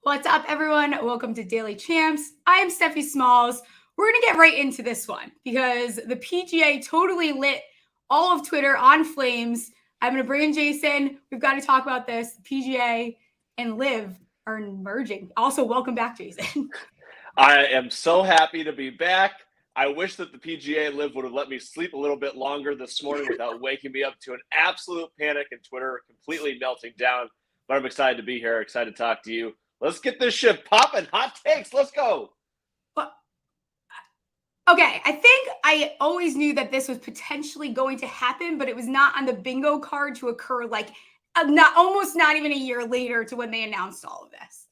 What's up, everyone? Welcome to Daily Champs. I am Stephie Smalls. We're going to get right into this one because the PGA totally lit all of Twitter on flames. I'm going to bring in Jason. We've got to talk about this. The PGA and LIV are merging. Also, welcome back, Jason. I am so happy to be back. I wish that the PGA and LIV would have let me sleep a little bit longer this morning without waking me up to an absolute panic and Twitter completely melting down. But I'm excited to be here, excited to talk to you. Let's get this shit popping. Hot takes. Let's go. Okay, I think I always knew that this was potentially going to happen, but it was not on the bingo card to occur almost not even a year later to when they announced all of this.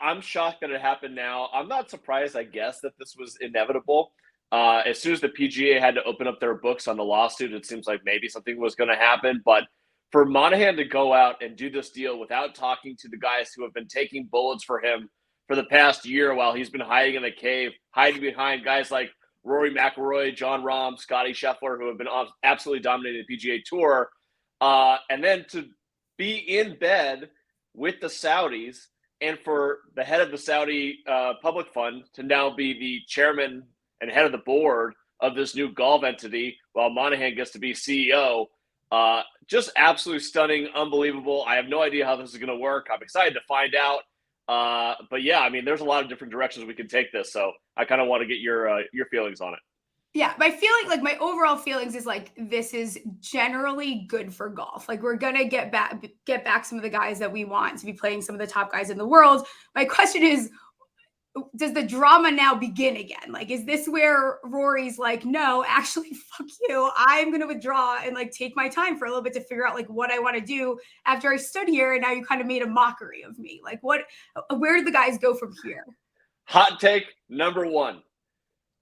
I'm shocked that it happened now. I'm not surprised, I guess, that this was inevitable. As soon as the PGA had to open up their books on the lawsuit, it seems like maybe something was going to happen. But for Madi Hand to go out and do this deal without talking to the guys who have been taking bullets for him for the past year while he's been hiding in the cave, hiding behind guys like Rory McIlroy, Jon Rahm, Scotty Scheffler, who have been absolutely dominating the PGA Tour, and then to be in bed with the Saudis, and for the head of the Saudi public fund to now be the chairman and head of the board of this new golf entity while Madi Hand gets to be CEO. Just absolutely stunning, unbelievable. I have no idea how this is going to work. I'm excited to find out. But yeah, I mean, there's a lot of different directions we can take this. So I kind of want to get your feelings on it. Yeah, my feeling, my overall feelings is this is generally good for golf. We're gonna get back some of the guys that we want to be playing some of the top guys in the world. My question is, does the drama now begin again? Is this where Rory's no, actually, fuck you. I'm going to withdraw and take my time for a little bit to figure out what I want to do after I stood here. And now you kind of made a mockery of me. Where do the guys go from here? Hot take number one.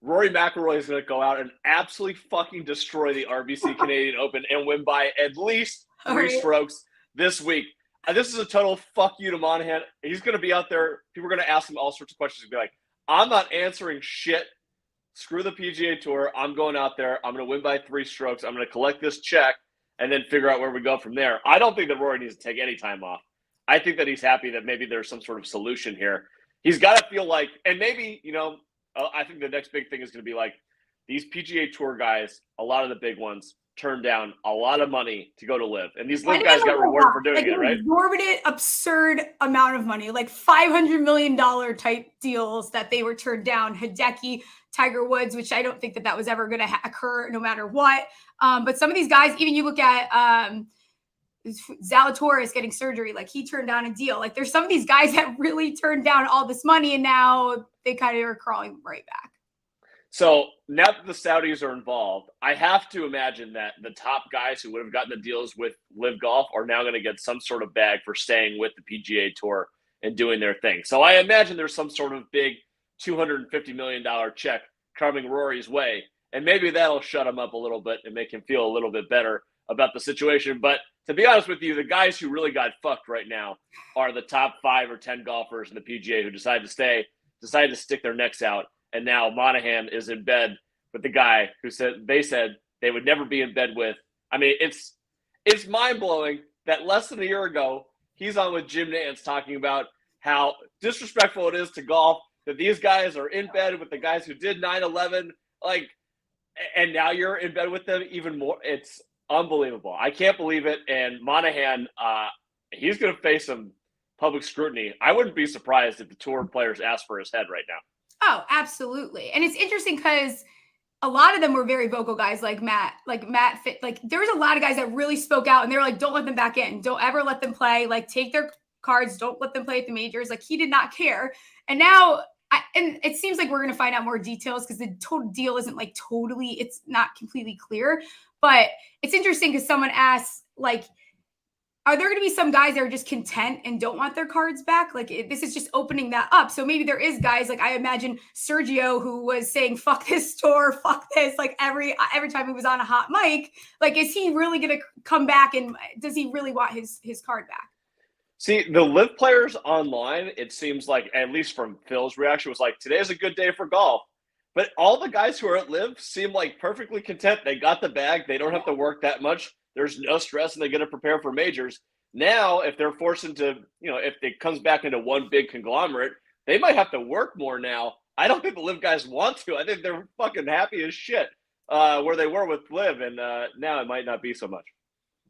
Rory McIlroy is going to go out and absolutely fucking destroy the RBC Canadian Open and win by at least 3 strokes this week. This is a total fuck you to Madi Hand. He's going to be out there. People are going to ask him all sorts of questions. He'll be like, I'm not answering shit. Screw the PGA Tour. I'm going out there. I'm going to win by 3 strokes. I'm going to collect this check and then figure out where we go from there. I don't think that Rory needs to take any time off. I think that he's happy that maybe there's some sort of solution here. He's got to feel like, and maybe, I think the next big thing is going to be these PGA Tour guys, a lot of the big ones, turned down a lot of money to go to LIV. And these LIV guys got rewarded for doing it, right? Exorbitant, absurd amount of money, $500 million type deals that they were turned down. Hideki, Tiger Woods, which I don't think that was ever going to occur no matter what. But some of these guys, even you look at Zalatoris getting surgery, he turned down a deal. There's some of these guys that really turned down all this money and now they kind of are crawling right back. So now that the Saudis are involved, I have to imagine that the top guys who would have gotten the deals with LIV Golf are now going to get some sort of bag for staying with the PGA Tour and doing their thing. So I imagine there's some sort of big $250 million check coming Rory's way. And maybe that'll shut him up a little bit and make him feel a little bit better about the situation. But to be honest with you, the guys who really got fucked right now are the top 5 or 10 golfers in the PGA who decided to stick their necks out. And now Madi Hand is in bed with the guy who said they would never be in bed with. I mean, it's mind-blowing that less than a year ago, he's on with Jim Nantz talking about how disrespectful it is to golf, that these guys are in bed with the guys who did 9/11, and now you're in bed with them even more. It's unbelievable. I can't believe it. And Madi Hand, he's going to face some public scrutiny. I wouldn't be surprised if the tour players asked for his head right now. Oh, absolutely. And it's interesting because a lot of them were very vocal guys like Matt there was a lot of guys that really spoke out and they were don't let them back in. Don't ever let them play. Take their cards. Don't let them play at the majors. He did not care. And now, and it seems like we're going to find out more details because the total deal isn't it's not completely clear, but it's interesting because someone asked, are there going to be some guys that are just content and don't want their cards back? This is just opening that up. So maybe there is guys I imagine Sergio, who was saying, fuck this tour, fuck this, every time he was on a hot mic, is he really going to come back and does he really want his card back? See, the LIV players online, it seems at least from Phil's reaction, was today's a good day for golf. But all the guys who are at LIV seem perfectly content. They got the bag. They don't have to work that much. There's no stress, and they get to prepare for majors. Now, if they're forced into, if it comes back into one big conglomerate, they might have to work more now. I don't think the LIV guys want to. I think they're fucking happy as shit where they were with LIV, and now it might not be so much.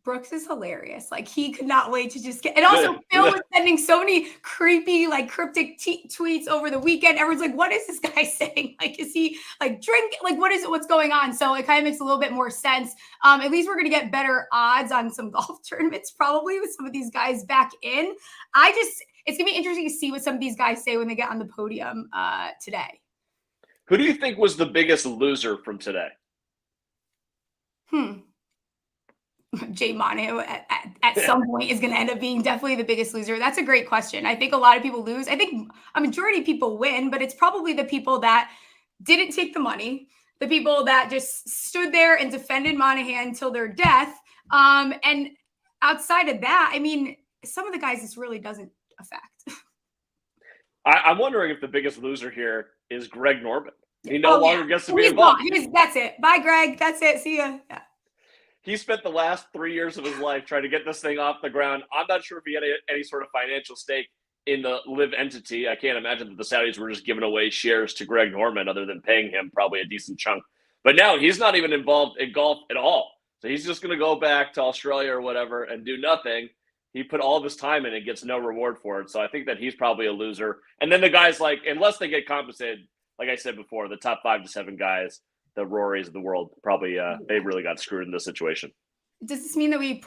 Brooks is hilarious. Like, he could not wait to just get, and also Phil was sending so many creepy, like, cryptic tweets over the weekend. Everyone's like, what is this guy saying? Like, is he like drink? Like, what is it? What's going on? So it kind of makes a little bit more sense. At least we're going to get better odds on some golf tournaments, probably, with some of these guys back in. It's going to be interesting to see what some of these guys say when they get on the podium today. Who do you think was the biggest loser from today? Jay Monahan at some point is going to end up being definitely the biggest loser. That's a great question. I think a lot of people lose. I think a majority of people win, but it's probably the people that didn't take the money, the people that just stood there and defended Monahan till their death. And outside of that, I mean, some of the guys this really doesn't affect. I'm wondering if the biggest loser here is Greg Norman. He no longer gets to be involved. That's it. Bye, Greg. That's it. See ya. Yeah. He spent the last 3 years of his life trying to get this thing off the ground. I'm not sure if he had any sort of financial stake in the LIV entity. I can't imagine that the Saudis were just giving away shares to Greg Norman other than paying him probably a decent chunk. But now he's not even involved in golf at all. So he's just going to go back to Australia or whatever and do nothing. He put all of his time in and gets no reward for it. So I think that he's probably a loser. And then the guys, like, unless they get compensated, like I said before, the top 5 to 7 guys, the Rorys of the world, probably they really got screwed in this situation. Does this mean that we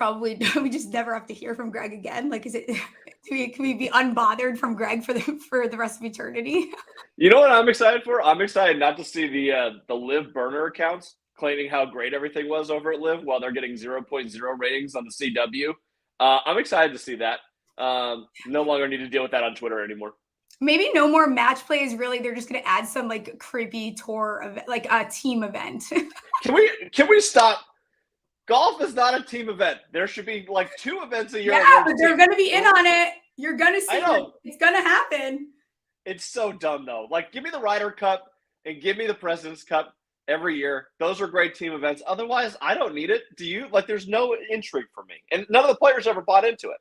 just never have to hear from Greg again? Like, can we be unbothered from Greg for the rest of eternity? You know what I'm excited for? I'm excited not to see the LIV burner accounts claiming how great everything was over at LIV while they're getting 0.0 ratings on the CW. I'm excited to see that. No longer need to deal with that on Twitter anymore. Maybe no more match plays. Really, they're just going to add some like creepy tour of like a team event. Can we stop? Golf is not a team event. There should be like 2 events a year. Yeah, but they're going to be in on it. You're going to see. It's going to happen. It's so dumb though. Like, give me the Ryder Cup and give me the President's Cup every year. Those are great team events. Otherwise, I don't need it. Do you? Like, there's no intrigue for me, and none of the players ever bought into it.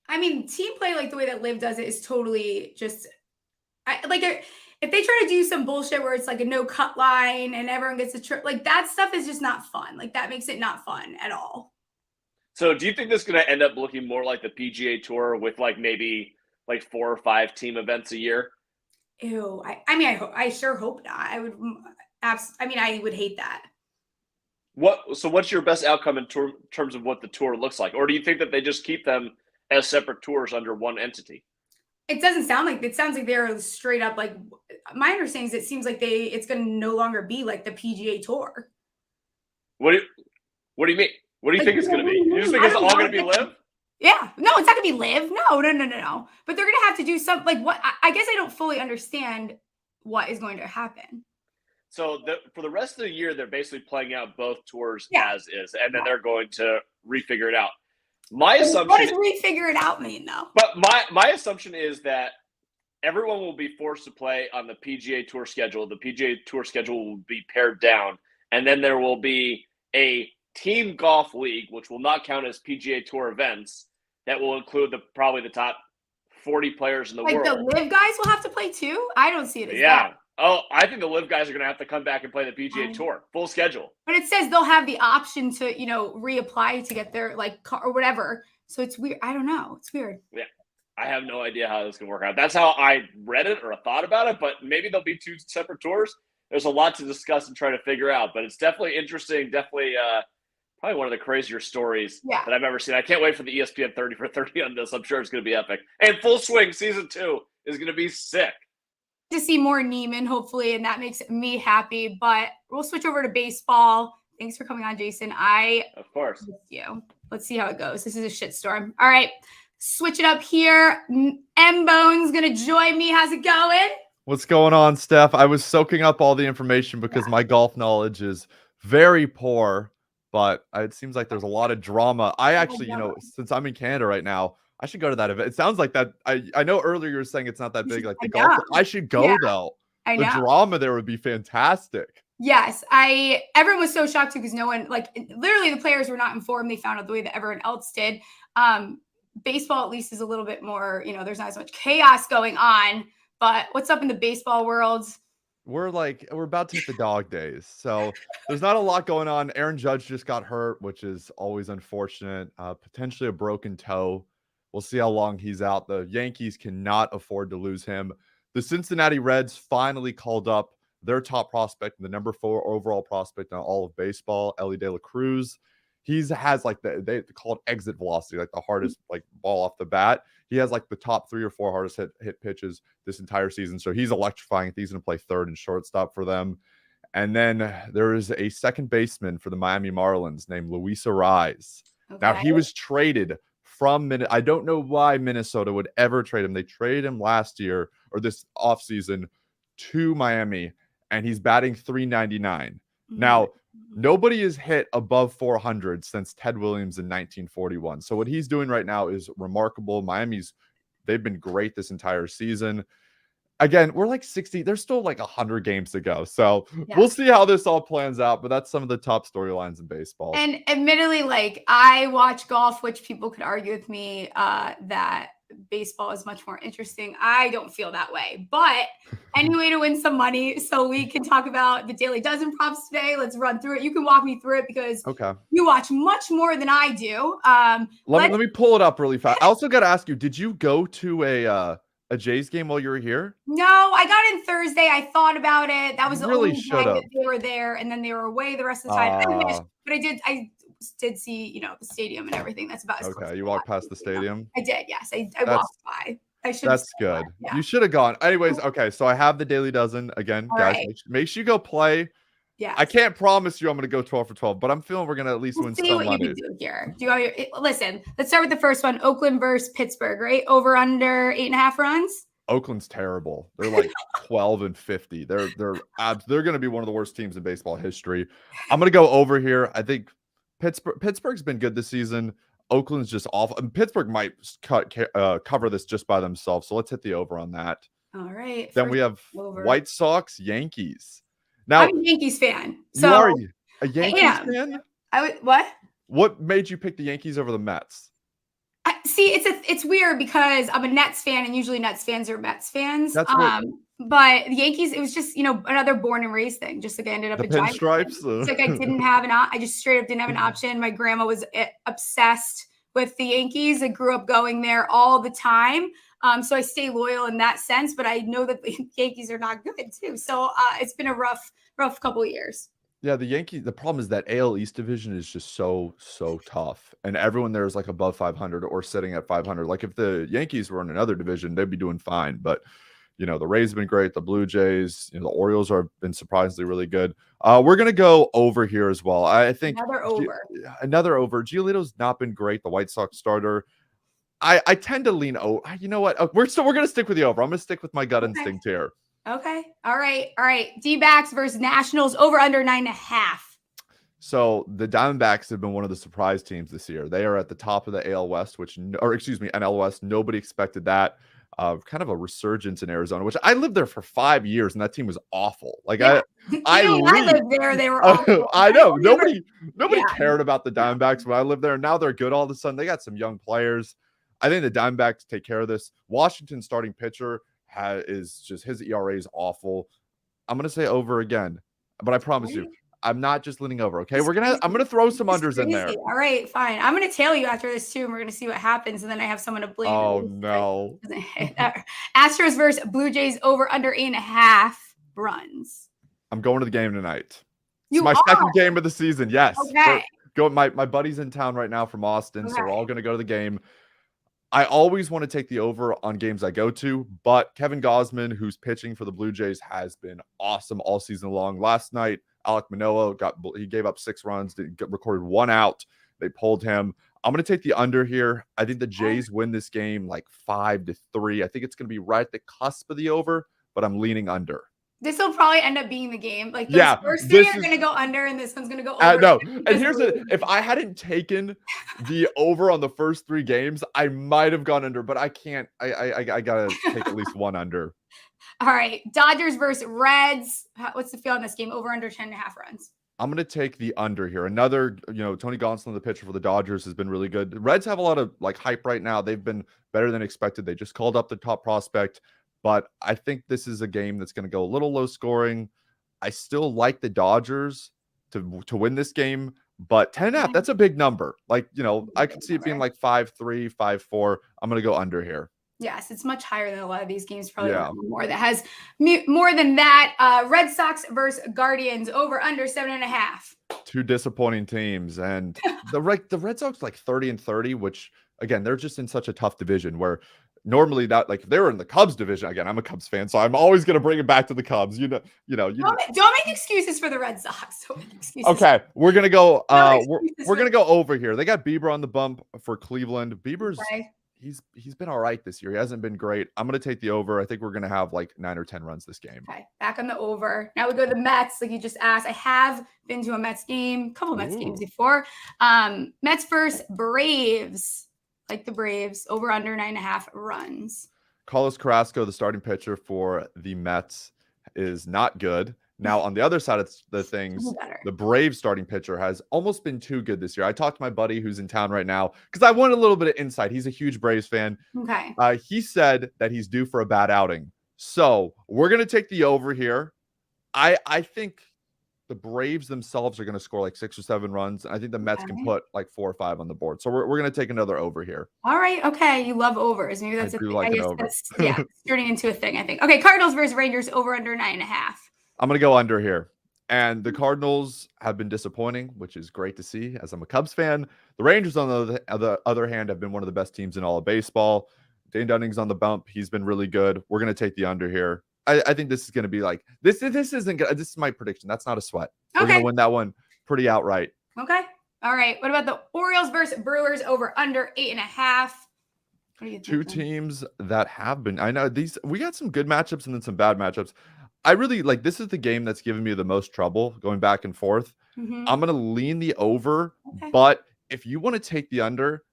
I mean, team play, like the way that LIV does it, is totally just if they try to do some bullshit where it's like a no cut line and everyone gets a trip, like that stuff is just not fun. Like that makes it not fun at all. So do you think this is going to end up looking more like the PGA Tour with like maybe like 4 or 5 team events a year? Ew. I sure hope not. I would hate that. What's your best outcome in terms of what the tour looks like? Or do you think that they just keep them as separate tours under one entity? It doesn't sound like it. Sounds like they're straight up like, my understanding is it seems like it's going to no longer be like the PGA Tour. What do you mean? What do you think it's going to be? You just think it's all going to be LIV? Yeah. No, it's not going to be LIV. No. But they're going to have to do something like what, I guess I don't fully understand what is going to happen. So for the rest of the year, they're basically playing out both tours as is, and then they're going to refigure it out. My assumption. What does refigure it out mean, though? But my assumption is that everyone will be forced to play on the PGA Tour schedule. The PGA Tour schedule will be pared down, and then there will be a team golf league, which will not count as PGA Tour events. That will include probably the top 40 players in the world. Like the LIV guys will have to play too? I don't see it as that. Oh, I think the LIV guys are going to have to come back and play the PGA Tour full schedule. But it says they'll have the option to, reapply to get their or whatever. So it's weird. I don't know. It's weird. Yeah. I have no idea how this can work out. That's how I read it or thought about it, but maybe there'll be 2 separate tours. There's a lot to discuss and try to figure out, but it's definitely interesting. Definitely probably one of the crazier stories that I've ever seen. I can't wait for the ESPN 30 for 30 on this. I'm sure it's going to be epic. And Full Swing season 2 is going to be sick. To see more Neiman, hopefully, and that makes me happy. But we'll switch over to baseball. Thanks for coming on, Jason. Of course. Missed you. Let's see how it goes. This is a shitstorm. All right, switch it up here. MBone's gonna join me. How's it going? What's going on, Steph? I was soaking up all the information because my golf knowledge is very poor, but it seems like there's a lot of drama. I actually, since I'm in Canada right now, I should go to that event. It sounds like that. I know earlier you were saying it's not that big, like the golf. I should go though. I know. The drama there would be fantastic. Yes, everyone was so shocked too because no one, literally the players were not informed. They found out the way that everyone else did. baseball at least is a little bit more, there's not as much chaos going on. But what's up in the baseball world? We're about to hit the dog days. So there's not a lot going on. Aaron Judge just got hurt, which is always unfortunate. Potentially a broken toe. We'll see how long he's out. The Yankees cannot afford to lose him. The Cincinnati Reds finally called up their top prospect, the number 4 overall prospect in all of baseball, Elly De La Cruz. He has they call it exit velocity, like the hardest ball off the bat. He has the top 3 or 4 hardest hit pitches this entire season. So he's electrifying. I think he's going to play third and shortstop for them. And then there is a second baseman for the Miami Marlins named Luis Ariz. Okay. Now he was traded from I don't know why Minnesota would ever trade him. They traded him last year or this offseason to Miami, and he's batting .399. Mm-hmm. Now, nobody has hit above 400 since Ted Williams in 1941. So what he's doing right now is remarkable. They've been great this entire season. Again, we're 60. There's still 100 games to go. So We'll see how this all plans out. But that's some of the top storylines in baseball. And admittedly, I watch golf, which people could argue with me that baseball is much more interesting. I don't feel that way. But any way to win some money so we can talk about the Daily Dozen props today. Let's run through it. You can walk me through it because you watch much more than I do. Let me pull it up really fast. I also got to ask you, did you go to a Jays game while you were here? No, I got in Thursday. I thought about it. That was the only time that they were there, and then they were away the rest of the time. But I did see, the stadium and everything. That's about as close you walked past the stadium? I did, yes. I walked by. I should. That's good. Yeah. You should have gone. Anyways, okay. So I have the Daily Dozen again, all guys. Right. Make sure you go play. Yeah. I can't promise you I'm going to go 12 for 12, but I'm feeling we're going to at least win some money. See what you can do here. Listen, let's start with the first one. Oakland versus Pittsburgh, right? Over under 8.5 runs. Oakland's terrible. They're 12 and 50. They're going to be one of the worst teams in baseball history. I'm going to go over here. I think Pittsburgh's been good this season. Oakland's just awful. And Pittsburgh might cover this just by themselves. So let's hit the over on that. All right. Then we have White Sox, Yankees. Now, I'm a Yankees fan. So you are a Yankees fan? What? What made you pick the Yankees over the Mets? See, it's weird because I'm a Nets fan, and usually Nets fans are Mets fans. That's weird. But the Yankees, it was just another born and raised thing. Just I ended up the pinstripes. It's I didn't have I just straight up didn't have an option. My grandma was obsessed with the Yankees. I grew up going there all the time. So I stay loyal in that sense. But I know that the Yankees are not good too. So it's been a rough couple of years. Yeah, the Yankees, the problem is that AL East division is just so tough. And everyone there is above 500 or sitting at 500. If the Yankees were in another division, they'd be doing fine. But, the Rays have been great. The Blue Jays, the Orioles have been surprisingly really good. We're going to go over here as well. I think another over. Giolito's not been great. The White Sox starter. I tend to lean over. You know what? We're going to stick with the over. I'm going to stick with my gut instinct here. Okay. All right. D-backs versus Nationals over under 9.5. So the Diamondbacks have been one of the surprise teams this year. They are at the top of the AL West, NL West. Nobody expected that. Kind of a resurgence in Arizona, which I lived there for 5 years, and that team was awful. I lived there. They were awful. I know. Nobody cared about the Diamondbacks when I lived there. Now they're good all of a sudden. They got some young players. I think the Diamondbacks take care of this. Washington's starting pitcher is just his ERA is awful. I'm gonna say over again, but I promise you, I'm not just leaning over. Okay, I'm gonna throw some unders in there. All right, fine. I'm gonna tail you after this too, and we're gonna see what happens, and then I have someone to blame. Oh no! Astros versus Blue Jays over under 8.5 runs. I'm going to the game tonight. It's my second game of the season. Yes. Okay. My buddy's in town right now from Austin, so we're all gonna go to the game. I always want to take the over on games I go to, but Kevin Gausman, who's pitching for the Blue Jays, has been awesome all season long. Last night, Alek Manoah he gave up 6 runs, recorded 1 out. They pulled him. I'm going to take the under here. I think the Jays win this game 5-3. I think it's going to be right at the cusp of the over, but I'm leaning under. This will probably end up being the game. First 3 are going to go under, and this one's going to go over. No, and here's if I hadn't taken the over on the first 3 games, I might have gone under, but I can't. I got to take at least 1 under. All right, Dodgers versus Reds. What's the feel on this game? Over under 10.5 runs. I'm going to take the under here. Another, Tony Gonsolin, the pitcher for the Dodgers, has been really good. The Reds have a lot of like hype right now. They've been better than expected. They just called up the top prospect, but I think this is a game that's going to go a little low scoring. I still like the Dodgers to win this game, but 10.5, that's a big number. Like, I could see it being like 5-3, 5-4. I'm going to go under here. Yes, it's much higher than a lot of these games. Probably more that has more than that. Red Sox versus Guardians over under 7.5. Two disappointing teams, and the Red Sox like 30-30, which again they're just in such a tough division where normally that like if they were in the Cubs division, again I'm a Cubs fan, so I'm always going to bring it back to the Cubs. Don't make excuses for the Red Sox. Okay, we're gonna go. We're gonna go over here. They got Bieber on the bump for Cleveland. Bieber's. Okay. He's been all right this year. He hasn't been great. I'm going to take the over. I think we're going to have like 9 or 10 runs this game. Okay, back on the over. Now we go to the Mets, like you just asked. I have been to a Mets game, a couple of Mets games before. Mets versus Braves. Like the Braves, over under 9.5 runs. Carlos Carrasco, the starting pitcher for the Mets, is not good. Now, on the other side of the things, the Braves starting pitcher has almost been too good this year. I talked to my buddy who's in town right now because I want a little bit of insight. He's a huge Braves fan. Okay. He said that he's due for a bad outing. So we're going to take the over here. I think the Braves themselves are going to score like 6 or 7 runs. I think the Mets can put like 4 or 5 on the board. So we're going to take another over here. All right. Okay. You love overs. Maybe that's a thing. Like I guess that's turning into a thing, I think. Okay. Cardinals versus Rangers over under 9.5. I'm going to go under here. And the Cardinals have been disappointing, which is great to see as I'm a Cubs fan. The Rangers, on the other hand, have been one of the best teams in all of baseball. Dane Dunning's on the bump. He's been really good. We're going to take the under here. I think this is going to be like, this isn't good. This is my prediction. That's not a sweat. We're going to win that one pretty outright. Okay. All right. What about the Orioles versus Brewers over under 8.5? What do you think? Two teams that have been, I know we got some good matchups and then some bad matchups. I really like this is the game that's given me the most trouble going back and forth. Mm-hmm. I'm going to lean the over, but if you want to take the under,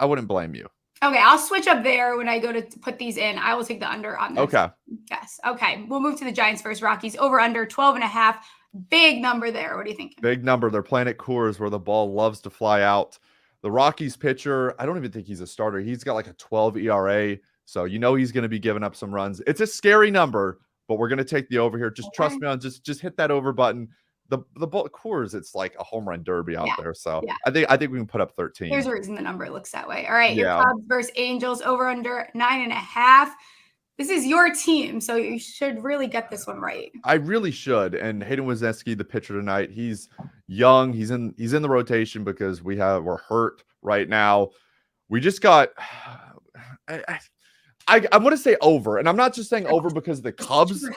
I wouldn't blame you. Okay, I'll switch up there when I go to put these in. I will take the under on this. Okay. Yes. Okay. We'll move to the Giants versus Rockies. Over under 12.5. Big number there. What do you think? Big number. They're playing at Coors where the ball loves to fly out. The Rockies pitcher, I don't even think he's a starter. He's got like a 12 ERA. So he's going to be giving up some runs. It's a scary number, but we're going to take the over here. Just trust me on just hit that over button. The ball Coors, it's like a home run derby out there. So I think we can put up 13. There's a reason the number looks that way. All right, your Cubs versus Angels over under 9.5. This is your team, so you should really get this one right. I really should. And Hayden Wesneski, the pitcher tonight, he's young. He's in the rotation because we're hurt right now. We just got. I want to say over, and I'm not just saying over because the Cubs.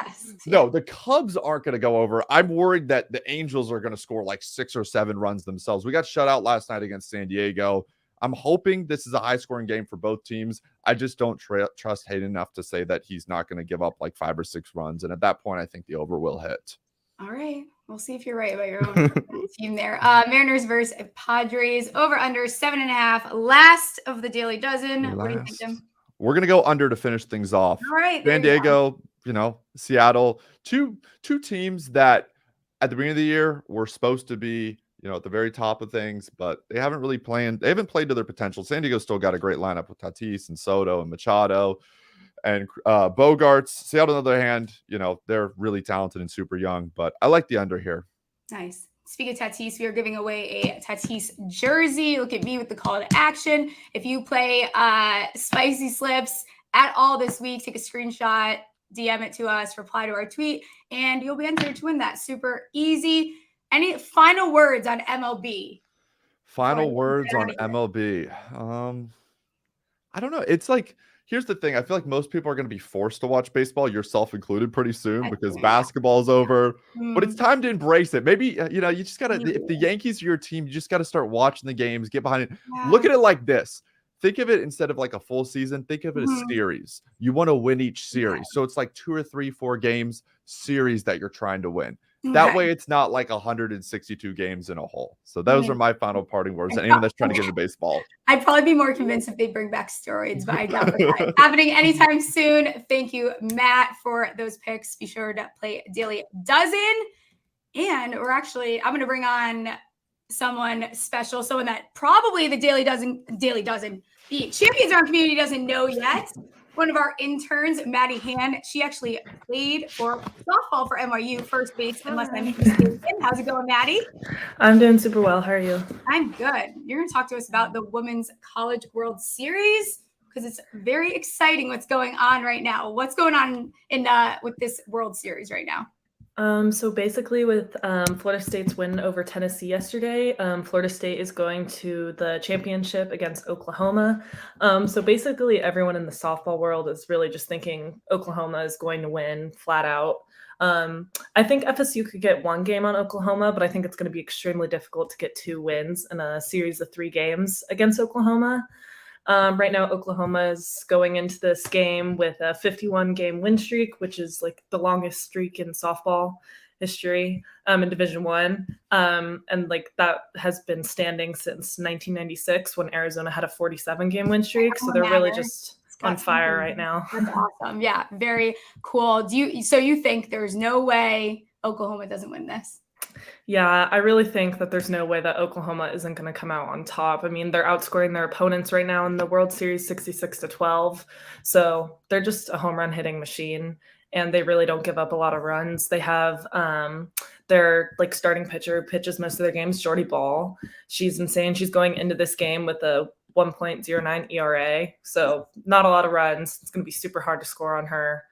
No, the Cubs aren't going to go over. I'm worried that the Angels are going to score like 6 or 7 runs themselves. We got shut out last night against San Diego. I'm hoping this is a high-scoring game for both teams. I just don't trust Hayden enough to say that he's not going to give up like 5 or 6 runs, and at that point, I think the over will hit. All right. We'll see if you're right about your own team there. Mariners versus Padres over under 7.5. Last of the daily dozen. What do you think, Jim? We're going to go under to finish things off. All right. San Diego, Seattle, two teams that at the beginning of the year were supposed to be, at the very top of things, but they haven't really played. They haven't played to their potential. San Diego still got a great lineup with Tatis and Soto and Machado and Bogarts. Seattle, on the other hand, they're really talented and super young, but I like the under here. Nice. Speaking of Tatis, we are giving away a Tatis jersey. Look at me with the call to action. If you play Spicy Slips at all this week, take a screenshot, DM it to us, reply to our tweet, and you'll be entered to win that. Super easy. Any final words on MLB? Final words on MLB. I don't know. It's like, here's the thing. I feel like most people are going to be forced to watch baseball, yourself included, pretty soon because basketball's over. But it's time to embrace it. Maybe, you just got to, if the Yankees are your team, you just got to start watching the games, get behind it. Yeah. Look at it like this. Think of it instead of like a full season. Think of it as series. You want to win each series. So it's like 2 or 3, 4 games series that you're trying to win. That way it's not like 162 games in a hole. So those are my final parting words. Anyone that's trying to get into baseball. I'd probably be more convinced if they bring back steroids, but I doubt that's happening anytime soon. Thank you, Matt, for those picks. Be sure to play Daily Dozen. And I'm going to bring on someone special, someone that probably the the Champions Round community doesn't know yet. One of our interns, Madi Hand, she actually played for softball for NYU, first base, unless I'm mistaken. How's it going, Maddie? I'm doing super well. How are you? I'm good. You're going to talk to us about the Women's College World Series because it's very exciting what's going on right now. What's going on with this World Series right now? So basically with Florida State's win over Tennessee yesterday, Florida State is going to the championship against Oklahoma. So basically everyone in the softball world is really just thinking Oklahoma is going to win flat out. I think FSU could get one game on Oklahoma, but I think it's going to be extremely difficult to get 2 wins in a series of 3 games against Oklahoma. Right now, Oklahoma is going into this game with a 51-game win streak, which is like the longest streak in softball history in Division I. And like that has been standing since 1996 when Arizona had a 47-game win streak. So they're really just on fire right now. That's awesome. Yeah, very cool. So you think there's no way Oklahoma doesn't win this? Yeah, I really think that there's no way that Oklahoma isn't going to come out on top. I mean, they're outscoring their opponents right now in the World Series 66-12. So they're just a home run hitting machine, and they really don't give up a lot of runs. They have their like starting pitcher who pitches most of their games, Jordy Ball. She's insane. She's going into this game with a 1.09 ERA. So not a lot of runs. It's going to be super hard to score on her.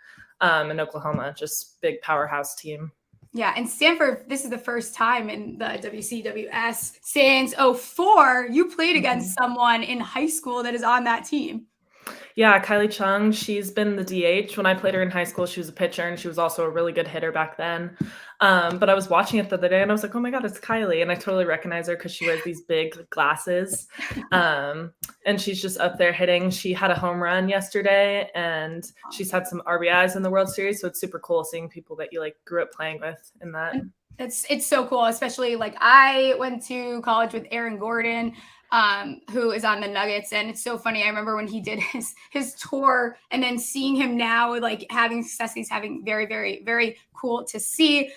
And Oklahoma, just big powerhouse team. Yeah, and Stanford, this is the first time in the WCWS since 2004 you played against someone in high school that is on that team. Yeah, Kylie Chung, she's been the DH. When I played her in high school, she was a pitcher, and she was also a really good hitter back then. But I was watching it the other day, and I was like, oh my God, it's Kylie. And I totally recognize her because she wears these big glasses. And she's just up there hitting. She had a home run yesterday, and she's had some RBIs in the World Series. So it's super cool seeing people that you like grew up playing with in that. It's so cool, especially like I went to college with Aaron Gordon, who is on the Nuggets. And it's so funny. I remember when he did his tour and then seeing him now, like having success, he's having very, very, very cool to see.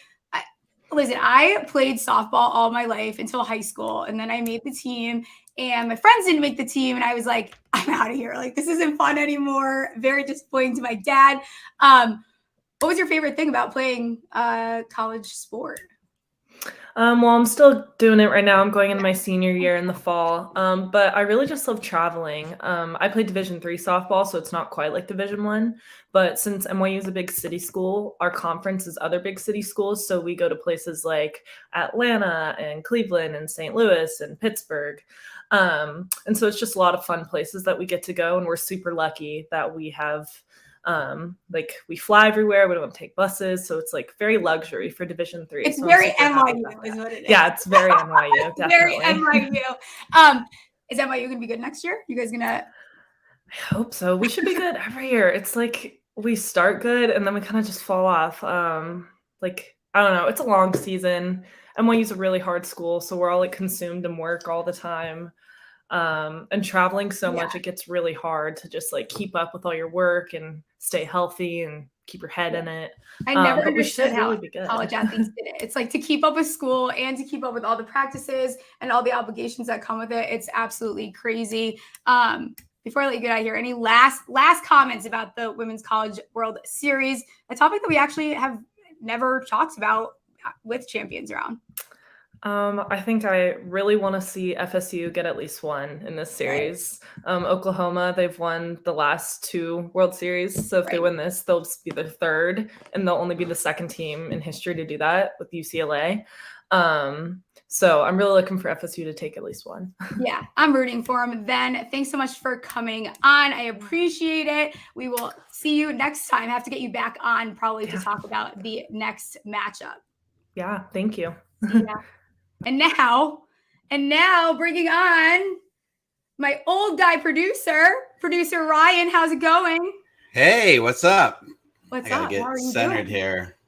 Listen, I played softball all my life until high school. And then I made the team and my friends didn't make the team. And I was like, I'm out of here. Like, this isn't fun anymore. Very disappointing to my dad. What was your favorite thing about playing college sport? Well, I'm still doing it right now. I'm going into my senior year in the fall. But I really just love traveling. I played Division III softball, so it's not quite like Division I. But since NYU is a big city school, our conference is other big city schools. So we go to places like Atlanta and Cleveland and St. Louis and Pittsburgh. And so it's just a lot of fun places that we get to go. And we're super lucky that we have like we fly everywhere. We don't take buses. So it's like very luxury for Division III. It's so very NYU is what it is. Yeah, it's very NYU. Definitely. Very NYU. Is NYU going to be good next year? You guys going to? I hope so. We should be good every year. It's like we start good and then we kind of just fall off. Like, I don't know. It's a long season. NYU's a really hard school. So we're all like consumed in work all the time. And traveling so much, it gets really hard to just like keep up with all your work and stay healthy and keep your head in it. I never understood how college athletes did it. It's like to keep up with school and to keep up with all the practices and all the obligations that come with it. It's absolutely crazy. Before I let you get out of here, any last comments about the Women's College World Series, a topic that we actually have never talked about with Champions Round? I think I really want to see FSU get at least one in this series. Oklahoma, they've won the last 2 World Series. So if they win this, they'll be the 3rd, and they'll only be the 2nd team in history to do that with UCLA. So I'm really looking for FSU to take at least one. Yeah, I'm rooting for them. Then thanks so much for coming on. I appreciate it. We will see you next time. I have to get you back on probably to talk about the next matchup. Yeah, thank you. Yeah. And now bringing on my old guy producer Ryan. How's it going? Hey, what's up? What's I gotta up? get centered here.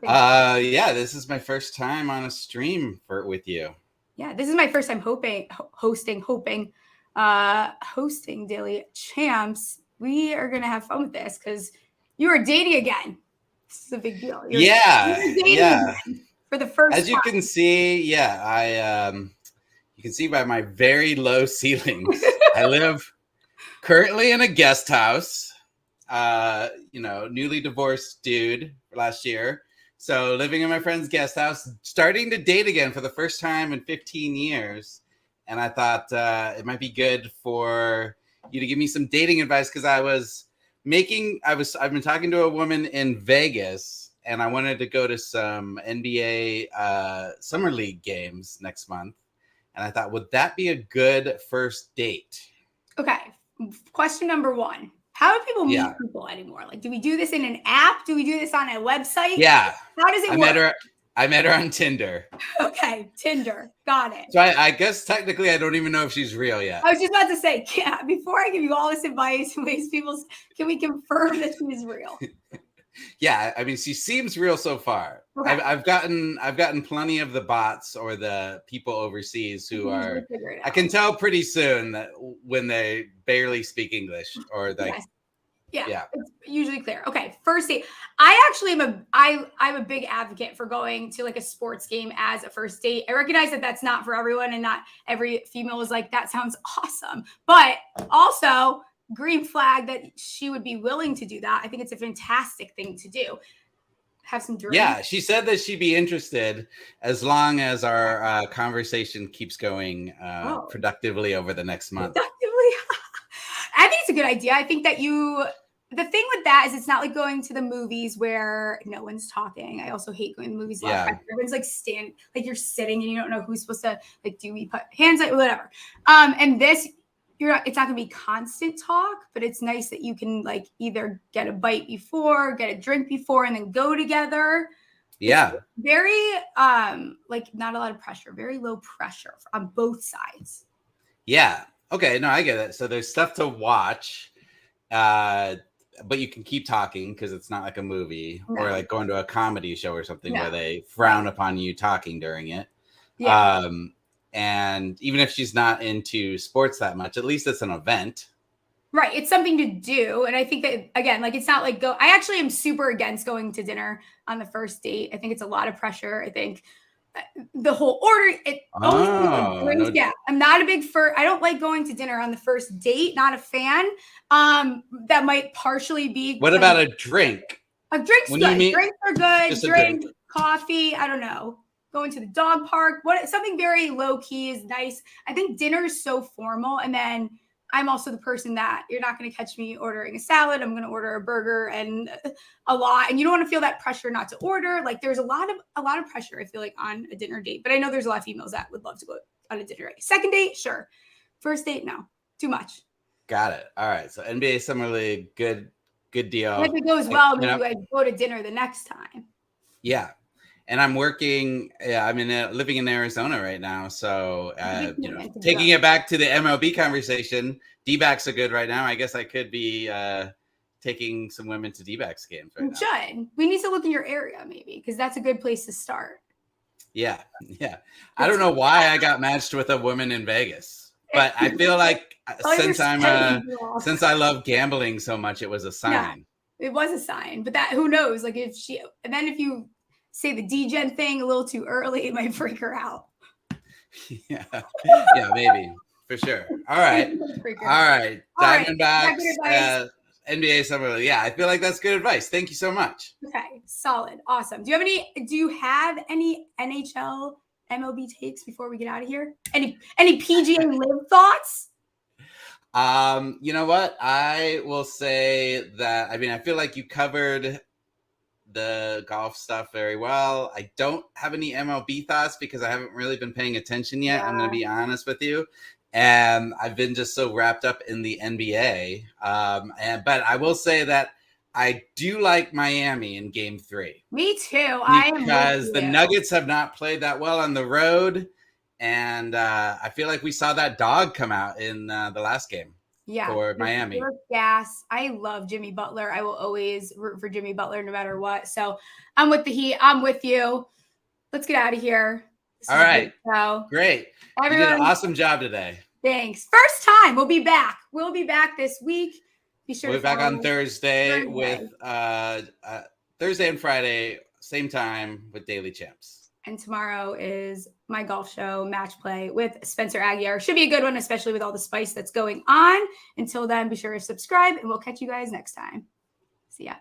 Yeah, this is my first time on a stream with you. Yeah, this is my first time hosting Daily Champs. We are gonna have fun with this because you are dating again. This is a big deal. Yeah. Again. for the first As you time. can see, yeah, you can see by my very low ceilings, I live currently in a guest house. Newly divorced dude last year. So living in my friend's guest house, starting to date again for the first time in 15 years. And I thought it might be good for you to give me some dating advice because I've been talking to a woman in Vegas and I wanted to go to some NBA Summer League games next month. And I thought, would that be a good first date? Okay. Question number 1. How do people meet people anymore? Like, do we do this in an app? Do we do this on a website? Yeah. How does it work? I met her on Tinder. Okay, Tinder. Got it. So I guess technically I don't even know if she's real yet. I was just about to say, before I give you all this advice and waste people's, can we confirm that she is real? Yeah, I mean, she seems real so far. Okay. I've gotten plenty of the bots or the people overseas who are. I can tell pretty soon that when they barely speak English or like. Yes. Yeah, it's usually clear. Okay, first date. I actually I'm a big advocate for going to like a sports game as a first date. I recognize that that's not for everyone, and not every female is like, that sounds awesome. But also, green flag that she would be willing to do that. I think it's a fantastic thing to do. Have some drinks. Yeah, she said that she'd be interested as long as our conversation keeps going productively over the next month. I think it's a good idea. I think that the thing with that is it's not like going to the movies where no one's talking. I also hate going to the movies. Everyone's like you're sitting and you don't know who's supposed to like, do we put hands like whatever. And this, it's not gonna be constant talk, but it's nice that you can like either get a bite before, get a drink before, and then go together. Yeah. It's very like not a lot of pressure, very low pressure on both sides. Yeah. Okay, no, I get it. So there's stuff to watch, but you can keep talking because it's not like a movie or like going to a comedy show or something where they frown upon you talking during it. Yeah. And even if she's not into sports that much, at least it's an event. Right. It's something to do. And I think that, again, like, it's not like I actually am super against going to dinner on the first date. I think it's a lot of pressure. I think the whole order, I'm not a big I don't like going to dinner on the first date. Not a fan. That might partially be. What about a drink? A drink's good. Drinks are good. Drink, coffee. I don't know. Going to the dog park. Something very low key is nice. I think dinner is so formal. And then I'm also the person that you're not going to catch me ordering a salad. I'm going to order a burger and a lot. And you don't want to feel that pressure not to order. Like there's a lot of pressure, I feel like, on a dinner date. But I know there's a lot of females that would love to go on a dinner date. Second date, sure. First date, no. Too much. Got it. All right. So NBA Summer League, good deal. If it goes well, maybe I go to dinner the next time. Yeah. And I'm working. Yeah, I'm living in Arizona right now. So, taking it back to the MLB conversation, D-backs are good right now. I guess I could be taking some women to D-backs games right now. We need to look in your area maybe because that's a good place to start. Yeah. I don't know why I got matched with a woman in Vegas, but I feel like since I love gambling so much, it was a sign. Yeah, it was a sign, but who knows? Like if you say the D-gen thing a little too early, it might freak her out. Yeah, maybe for sure. All right. Diamondbacks, NBA Summer League. Yeah, I feel like that's good advice. Thank you so much. Okay, solid, awesome. Do you have any NHL MLB takes before we get out of here? Any PGA LIV thoughts? You know what? I will say that. I mean, I feel like you covered the golf stuff very well. I don't have any MLB thoughts because I haven't really been paying attention yet. I'm going to be honest with you. And I've been just so wrapped up in the NBA. But I will say that I do like Miami in Game 3. Me too. Because the Nuggets have not played that well on the road. And I feel like we saw that dog come out in the last game. For Miami. Gas. I love Jimmy Butler. I will always root for Jimmy Butler no matter what. So I'm with the Heat. I'm with you. Let's get out of here. All right. Great. Everyone, you did an awesome job today. Thanks. First time. We'll be back. We'll be back this week. Be sure we'll be back on Thursday with Thursday and Friday, same time with Daily Champs. And tomorrow is my golf show, Match Play with Spencer Aguiar. Should be a good one, especially with all the spice that's going on. Until then, be sure to subscribe, and we'll catch you guys next time. See ya.